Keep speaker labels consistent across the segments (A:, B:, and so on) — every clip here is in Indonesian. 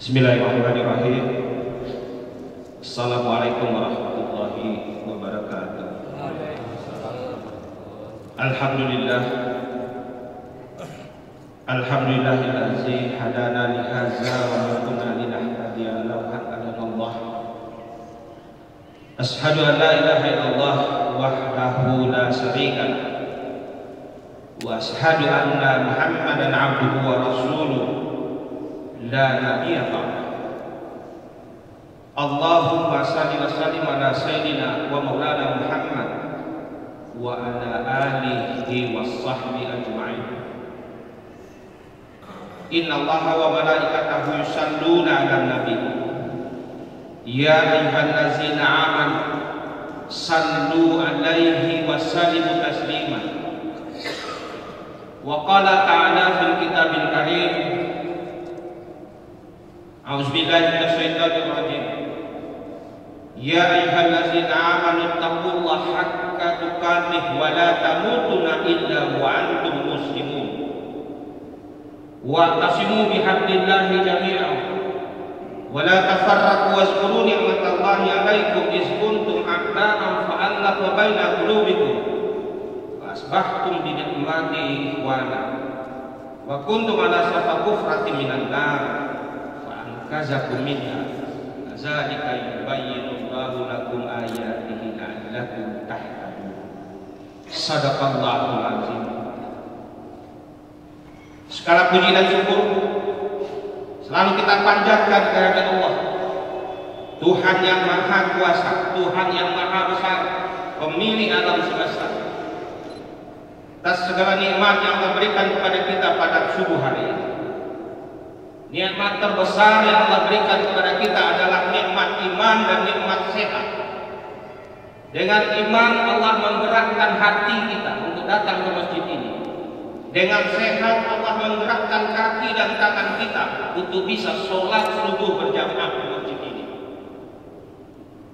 A: Bismillahirrahmanirrahim. Assalamualaikum warahmatullahi wabarakatuh. Alhamdulillah. Alhamdulillahillazi hadana li hadza wa ma kunna linahtadiya laula an hadana. Asyhadu an la ilaha illallah wahdahu la syarika lah. Wa asyhadu anna Muhammadan abduhu wa rasuluh la nabiyya ba'dah. Allahumma salli wa sallim ala sayyidina wa maulana Muhammad wa ala alihi wa sahbihi ajma'in. Inna Allaha wa malaikatahu yusalluna 'alan nabi. Ya ayyuhallazina amanu sallu 'alaihi wa sallimu taslima. Wa qala ta'ala fil kitabil karim, a'udzubillahi minasyaitonir rajim. Ya ayyuhallazina amanu taqullaha haqqa tuqatih wa la tamutunna illa wa antum muslimun. Wa tasimu bihablillahi jami'an wa la tafarraqu wazkuru ni'matallahi 'alaikum iz kuntum a'da'an fa'alafa baina qulubikum fa asbahtum bi ni'matihi ikhwana wa kuntum ala safa kufratin minan nar kazakum minha kadzalika yubayyinu Allahu lakum ayatihi la'allakum tahtadun. Shadaqallahul azim. Segala puji dan syukur selalu kita panjatkan kehadirat Allah, Tuhan yang maha kuasa, Tuhan yang maha besar, pemilik alam semesta, atas segala nikmat yang Allah berikan kepada kita pada subuh hari ini. Nikmat terbesar yang Allah berikan kepada kita adalah nikmat iman dan nikmat sehat. Dengan iman Allah menggerakkan hati kita untuk datang ke masjid ini. Dengan sehat Allah menggerakkan kaki dan tangan kita untuk bisa sholat subuh berjamaah di masjid ini.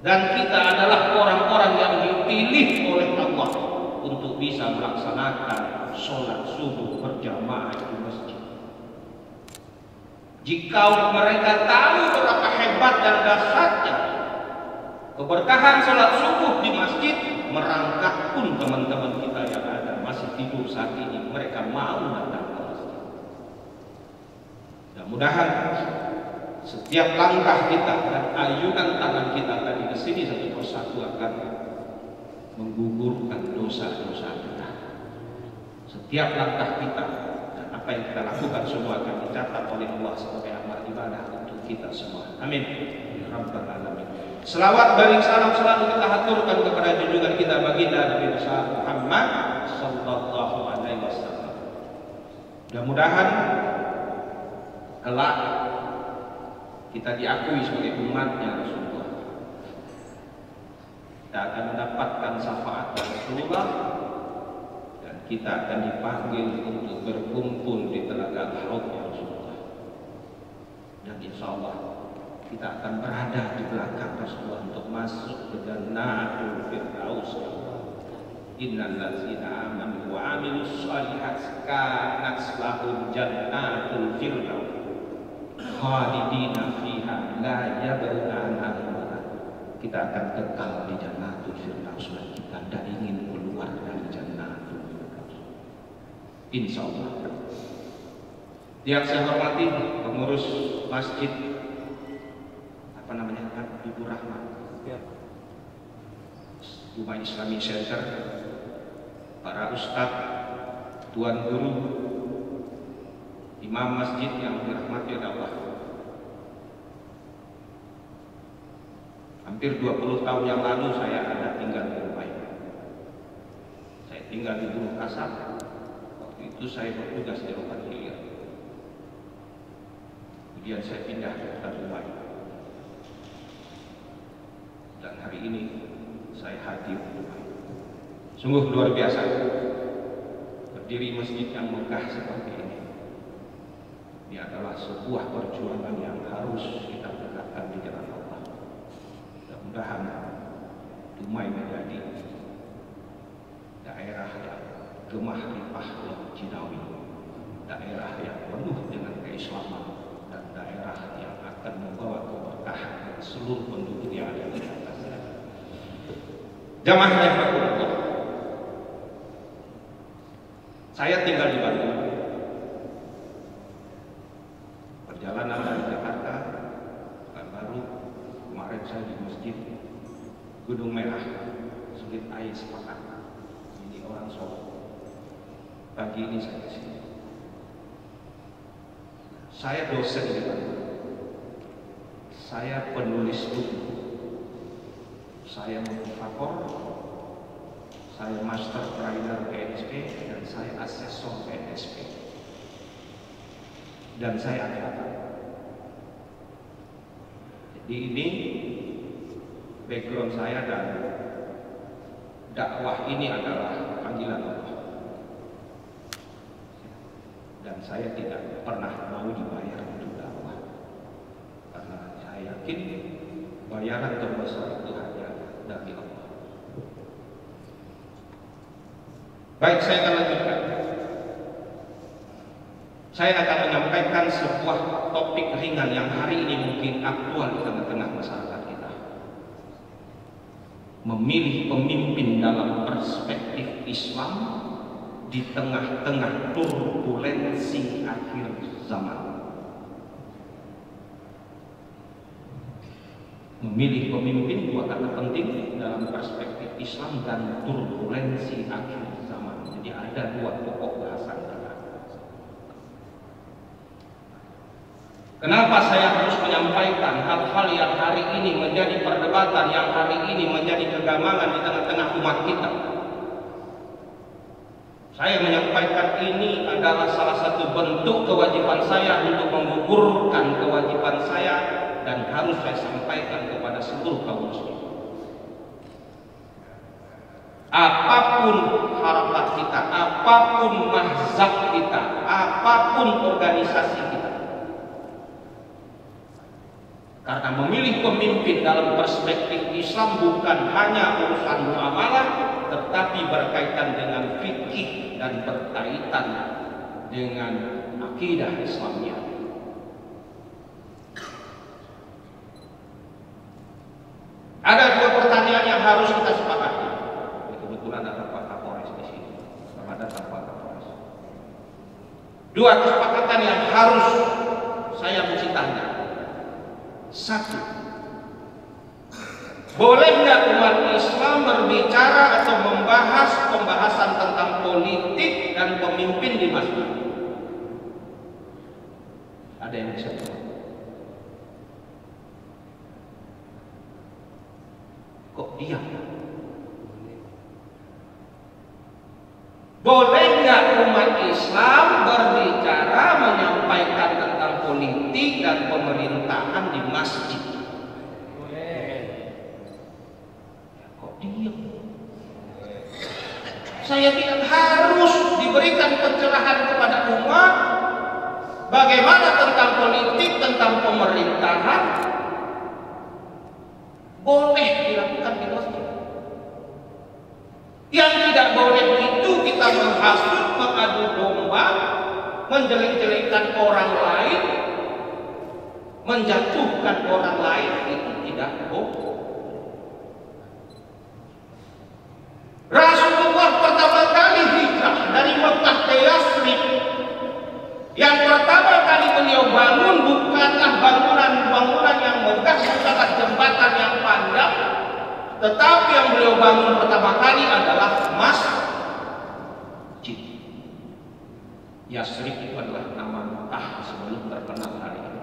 A: Dan kita adalah orang-orang yang dipilih oleh Allah untuk bisa melaksanakan sholat subuh berjamaah di masjid. Jika mereka tahu berapa hebat dan dahsyatnya keberkahan sholat subuh di masjid, merangkak pun teman-teman kita yang ada masih tidur saat ini, mereka mau datang ke masjid. Mudah-mudahan setiap langkah kita dan ayunan tangan kita tadi ke sini satu persatu akan menggugurkan dosa-dosa kita. Setiap langkah kita dan apa yang kita lakukan semua akan dicatat oleh Allah sebagai amal ibadah untuk kita semua. Amin. Ya Rabbal Alamin. Selawat balik salam selalu kita haturkan kepada junjungan kita baginda Nabi besar Muhammad sallallahu alaihi wasallam. Mudah-mudahan kelak kita diakui sebagai umatnya Rasulullah. Kita akan mendapatkan syafaat Rasulullah dan kita akan dipanggil untuk berkumpul di telaga haudnya Rasulullah. Dan insyaallah kita akan berada di belakang Rasulullah untuk masuk ke Jannatul Firdaus. Innal ladzina amanu wa 'amilus shalihati kanat lahum jannatul firdaus khalidina fiha la yabghuna anha. Kita akan kekal di Jannatul Firdaus dan kita tidak ingin keluar dari Jannatul Firdaus. Insyaallah. Yang saya hormati pengurus masjid Ibu Rahmat, Rumah Islami Center, para ustadz, tuan guru, imam masjid yang dirahmati Allah. Hampir 20 tahun yang lalu saya ada tinggal di rumah ini. Saya tinggal di Gunung Kasab. Waktu itu saya bertugas di Rokan Hilir. Kemudian saya pindah ke rumah ini. Dan hari ini saya hadir di rumah ini. Sungguh luar biasa berdiri masjid yang megah seperti ini. Ini adalah sebuah perjuangan yang harus kita tegakkan di jalan Allah. Mudah-mudahan Dumai menjadi daerah yang gemah limpah yang jinawi, daerah yang penuh dengan keislaman dan daerah yang akan seluruh penduduk yang ada di atasnya. Jamaah yang berkurang, saya tinggal di Bandung. Perjalanan dari Jakarta, baru kemarin saya di masjid Gedung Merah, Sulit Air Sepakat. Ini orang Solo. Pagi ini saya ke sini. Saya dosen di Bandung. Saya penulis buku. Saya motivator. Saya master trainer PNSP dan saya asesor PNSP. Dan saya advokat. Jadi ini background saya dan dakwah ini adalah panggilan Allah. Dan saya tidak pernah mau dibayar untuk dakwah, karena saya yakin bayaran terbesar itu hanya dari Allah. Baik, saya akan lanjutkan. Saya akan menyampaikan sebuah topik ringan yang hari ini mungkin aktual di tengah-tengah masyarakat kita. Memilih pemimpin dalam perspektif Islam di tengah-tengah turbulensi akhir zaman. Memilih pemimpin dua kata penting dalam perspektif Islam dan turbulensi akhir zaman. Jadi ada dua pokok bahasan kita. Kenapa saya harus menyampaikan hal-hal yang hari ini menjadi perdebatan, yang hari ini menjadi kegamangan di tengah-tengah umat kita? Saya menyampaikan ini adalah salah satu bentuk kewajiban saya untuk menggugurkan kewajiban saya dan harus saya sampaikan kepada seluruh kaum muslim. Apapun harapan kita, apapun mazhab kita, apapun organisasi kita, karena memilih pemimpin dalam perspektif Islam bukan hanya urusan muamalah, tetapi berkaitan dengan fikih dan berkaitan dengan akidah Islamiyah. Ada dua pertanyaan yang harus kita sepakati. Kebetulan ada Pak Kapolres di sini. Selamat datang Pak Kapolres. Dua kesepakatan yang harus saya mesti tanya. Satu, boleh nggak umat Islam berbicara atau membahas pembahasan tentang politik dan pemimpin di masjid? Ada yang bisa jawab? Kok diam? Boleh nggak umat Islam berbicara, menyampaikan tentang politik dan pemerintahan di masjid? Kok diam? Saya tidak harus diberikan pencerahan kepada umat bagaimana tentang politik, tentang pemerintahan. Boleh dilakukan di masjid. Yang tidak boleh itu kita menghasut, mengadu domba, menjelek-jelekkan orang lain, menjatuhkan orang lain, itu tidak boleh. Rasulullah pertama kali hijrah dari Mekah ke Yasrib. Yang pertama kali beliau bangun bukanlah bangunan yang megah, bukanlah jembatan yang panjang, tetapi yang beliau bangun pertama kali adalah masjid. Yasrib itu adalah nama Mekah sebelum terkenal hari ini.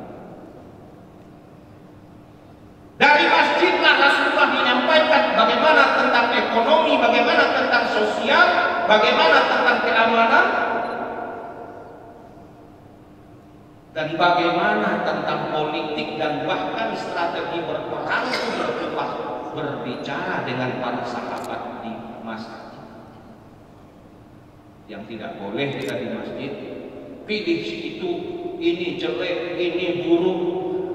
A: Dari masjidlah Rasulullah menyampaikan bagaimana tentang ekonomi, bagaimana tentang sosial, bagaimana tentang keamanan, dan bagaimana tentang politik dan bahkan strategi berperang Rasulullah berbicara dengan para sahabat di masjid. Yang tidak boleh kita di masjid pilih itu, ini jelek, ini buruk,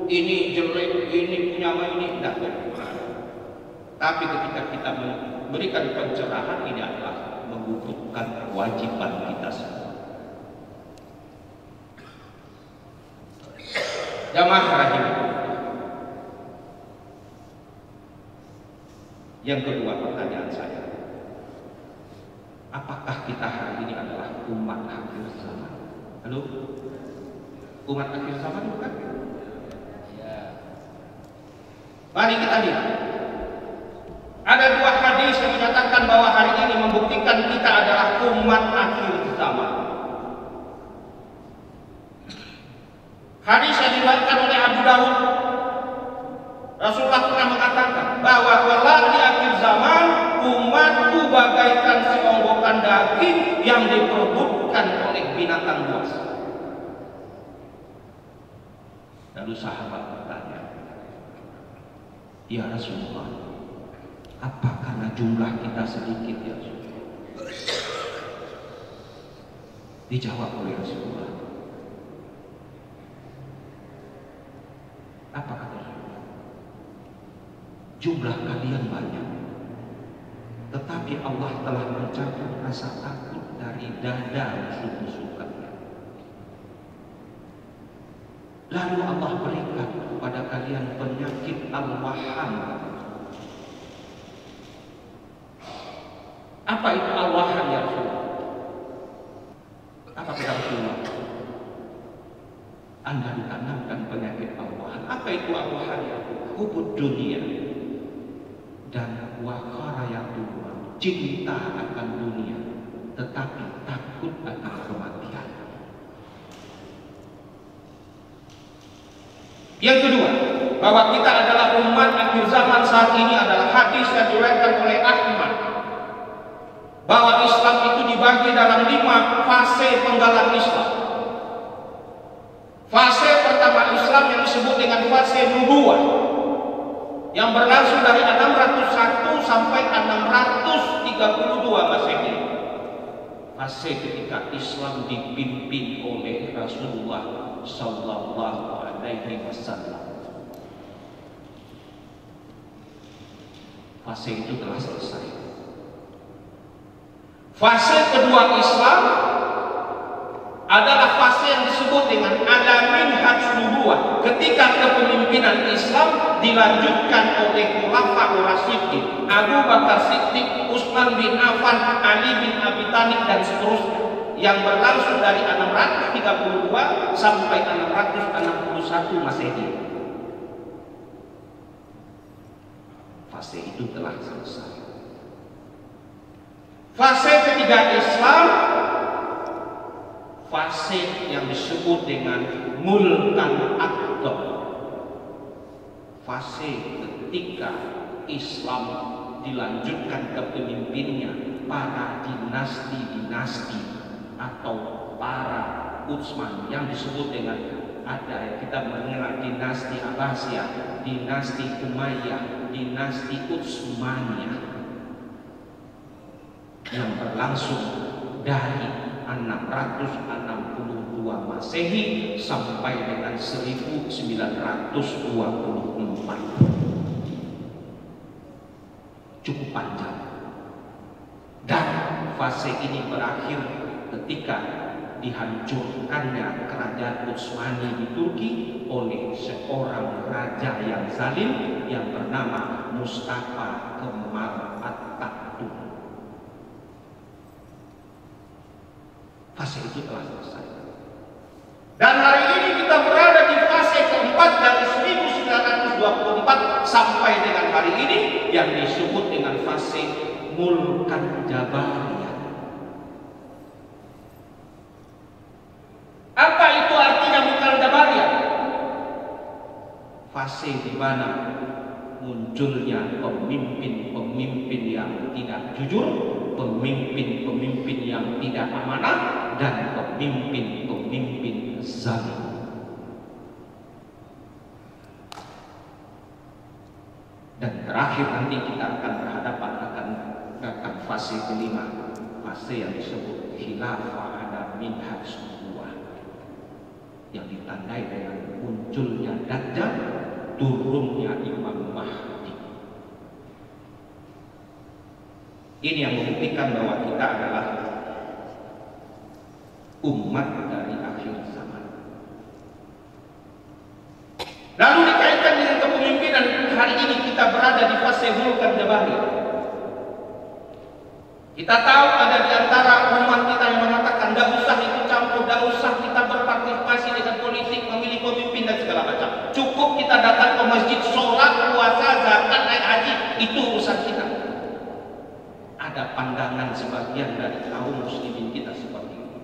A: ini jelek, ini punya ini, tidak boleh. Tapi ketika kita memberikan pencerahan, ini adalah menggugurkan kewajiban kita semua. Jamaah rahimahullah. Yang kedua, pertanyaan saya, apakah kita hari ini adalah umat akhir zaman? Halo? Umat akhir zaman bukan? Ya. Mari kita lihat. Ada dua hadis yang menyatakan bahwa hari ini membuktikan kita adalah umat akhir zaman. Hadis yang diriwayatkan oleh Abu Dawud, Rasulullah pernah mengatakan bahwa kelak di akhir zaman umatku bagaikan seonggokan daging yang diperebutkan oleh binatang buas. Lalu sahabat bertanya, ya Rasulullah, apa karena jumlah kita sedikit ya Rasulullah? Dijawab oleh Rasulullah, apa kata Rasulullah? Jumlah kalian banyak, tetapi Allah telah mencabut rasa takut dari dada musuh-musuh kalian. Lalu Allah berikan kepada kalian penyakit al-waham. Apa itu al-waham ya Rasulullah? Apa kata Rasulullah? Anda ditanamkan penyakit al-waham. Apa itu al-waham ya Rasulullah? Hubud dunia dan wakharayatullah, cinta akan dunia tetapi takut akan kematian. Yang kedua, bahwa kita adalah umat akhir zaman saat ini adalah hadis yang diriwayatkan oleh Ahmad, bahwa Islam itu dibagi dalam 5 fase penggalan Islam. Fase pertama Islam yang disebut dengan fase nubuwah, yang berlangsung dari 601 sampai 632 Masehi. Fase ketika Islam dipimpin oleh Rasulullah Sallallahu Alaihi Wasallam. Fase itu telah selesai. Fase kedua Islam adalah fase yang disebut dengan alamin hajj nubuwah, ketika kepemimpinan Islam dilanjutkan oleh Khulafaur Rasyidin, Abu Bakar Siddiq, Utsman bin Affan, Ali bin Abi Thalib dan seterusnya, yang berlangsung dari 632 sampai 661 Masehi. Fase itu telah selesai. Fase ketiga Islam, fase yang disebut dengan mulkan akbar, fase ketika Islam dilanjutkan kepemimpinnya para dinasti-dinasti atau para Utsman, yang disebut dengan ada kita mengenal dinasti Abbasiyah, dinasti Umayyah, dinasti Utsmaniyah, yang berlangsung dari 662 Masehi sampai dengan 1924. Cukup panjang. Dan fase ini berakhir ketika dihancurkannya kerajaan Utsmani di Turki oleh seorang raja yang zalim yang bernama Mustafa Kemal Atatürk. Fase itu telah selesai. Dan hari ini kita berada di fase keempat dari 1924 sampai dengan hari ini, yang disebut dengan fase mulkan jabariyah. Apa itu artinya mulkan jabariyah? Fase di mana munculnya pemimpin-pemimpin yang tidak jujur, pemimpin-pemimpin yang tidak amanah, dan pemimpin-pemimpin zalim. Dan terakhir nanti kita akan berhadapan akan fase kelima, fase yang disebut khilafah ada minhaj nubuwah, yang ditandai dengan munculnya Dajjal, turunnya Imam Mahdi. Ini yang membuktikan bahwa kita adalah umat dari akhir zaman. Lalu dikaitkan dengan kepemimpinan, hari ini kita berada di fase mulkan jabariyah. Kita tahu ada di antara umat kita yang mengatakan tidak usah ikut campur, tidak usah kita berpartisipasi dengan politik, memilih pemimpin dan segala macam. Cukup kita datang ke masjid, sholat, puasa, zakat, naik haji, itu urusan kita. Ada pandangan sebagian dari kaum muslimin kita seperti itu.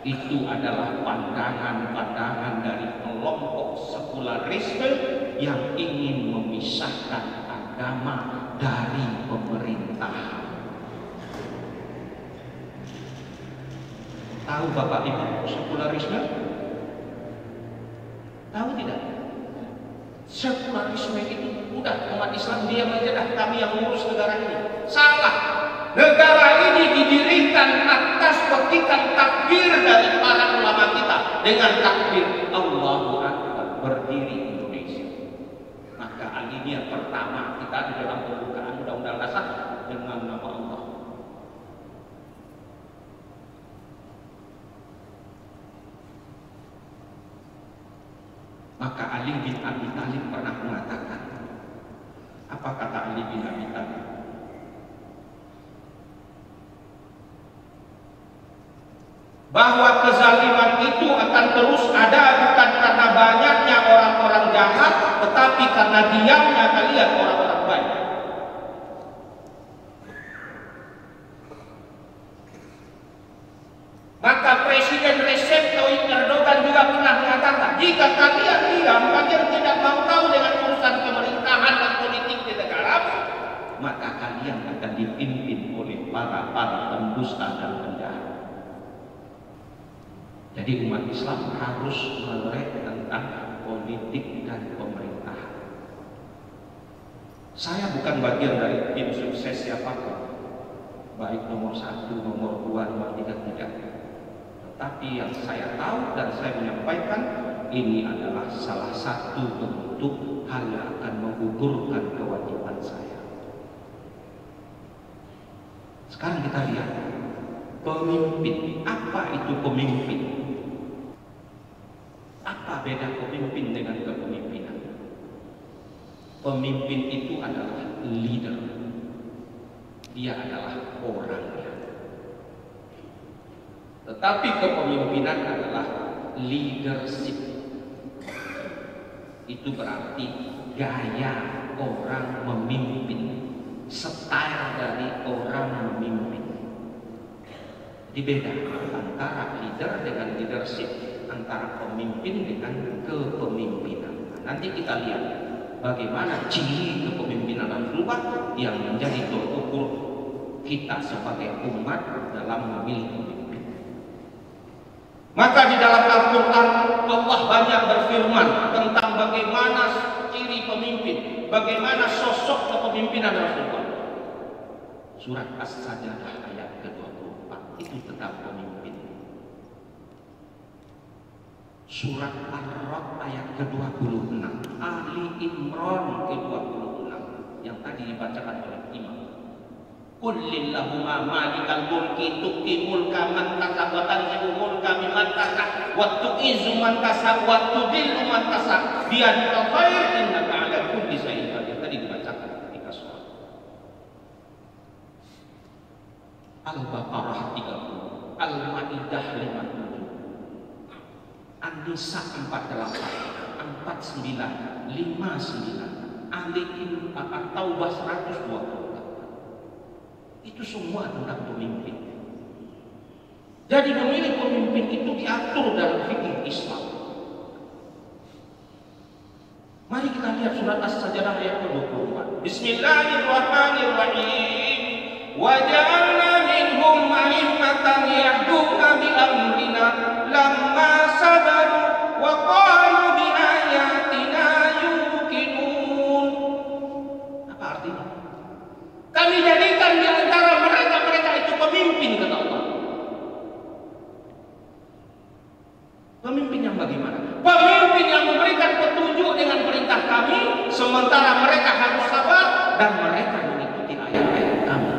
A: Itu adalah pandangan-pandangan dari kelompok sekularisme yang ingin memisahkan agama dari pemerintah. Tahu Bapak Ibu sekularisme? Tahu tidak? Sekularisme itu udah umat Islam diam aja dah, kami yang ngurus negara ini. Salah. Negara ini didirikan atas petikan takbir dari para ulama kita dengan takbir Allahu Akbar, berdiri Indonesia. Maka alinea pertama kita di dalam pembukaan Undang-Undang Dasar dengan nama Allah. Maka Ali bin Abi Thalib pernah mengatakan, apa kata Ali bin Abi Thalib? Bahwa kezaliman itu akan terus ada bukan karena banyaknya orang-orang jahat, tetapi karena diamnya kalian orang-orang baik. Maka Presiden Recep Tayyip Erdogan juga pernah mengatakan, jika kalian diam, kalian tidak mau tahu dengan urusan pemerintahan dan politik di negara, maka kalian akan dipimpin oleh para pendusta dan penjahat. Jadi umat Islam harus melek tentang politik dan pemerintahan. Saya bukan bagian dari tim sukses siapapun, baik nomor 1, nomor 2, nomor 3, tidak. Tetapi yang saya tahu dan saya menyampaikan, ini adalah salah satu bentuk hal yang akan menggugurkan kewajiban saya. Sekarang kita lihat pemimpin. Apa itu pemimpin? Apa beda pemimpin dengan kepemimpinan? Pemimpin itu adalah leader. Dia adalah orangnya. Tetapi kepemimpinan adalah leadership. Itu berarti gaya orang memimpin, style dari orang memimpin. Jadi beda antara leader dengan leadership, antara pemimpin dengan kepemimpinan. Nanti kita lihat bagaimana ciri kepemimpinan Rasulullah yang menjadi tolak ukur kita sebagai umat dalam memilih pemimpin. Maka di dalam Al-Quran Allah banyak berfirman tentang bagaimana ciri pemimpin, bagaimana sosok kepemimpinan Rasulullah. Surat As-Sajdah ayat ke-24 itu tentang pemimpin. Surat Ar-Ra'd ayat ke-26, Ali Imran ke-26 yang tadi dibacakan oleh Imam. Qul lillahumma malikal mulki tu'ti mulka man tasab wa tanzi'u mulka mimman tasab wa tu'izzu man tasab wa tudillu man tasab biyadikal khair innaka 'ala kulli syai'in qadir. Tadi dibacakan ketika sholat. Al-Baqarah 30, Al-Maidah 57, An-Nisa 48, 49, 59, At-Taubah 124. Itu semua tentang pemimpin. Jadi memilih pemimpin itu diatur dalam fikih Islam. Mari kita lihat surat As-Sajdah ayat ke-24. Bismillahirrahmanirrahim. Wa ja'alna minhum a'immatan yahduna bi amrina lamma sabaru wa qalu bi ayatina yuqinun. Apa artinya? Kami jadikan di antara mereka itu pemimpin, kata Allah. Pemimpin yang bagaimana? Pemimpin yang memberikan petunjuk dengan perintah kami, sementara mereka harus sabar dan mereka mengikuti ayat-ayat kami.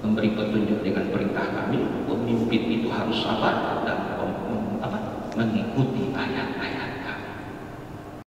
A: Memberi petunjuk dengan perintah kami, pemimpin itu harus sabar dan mengikuti ayat-ayat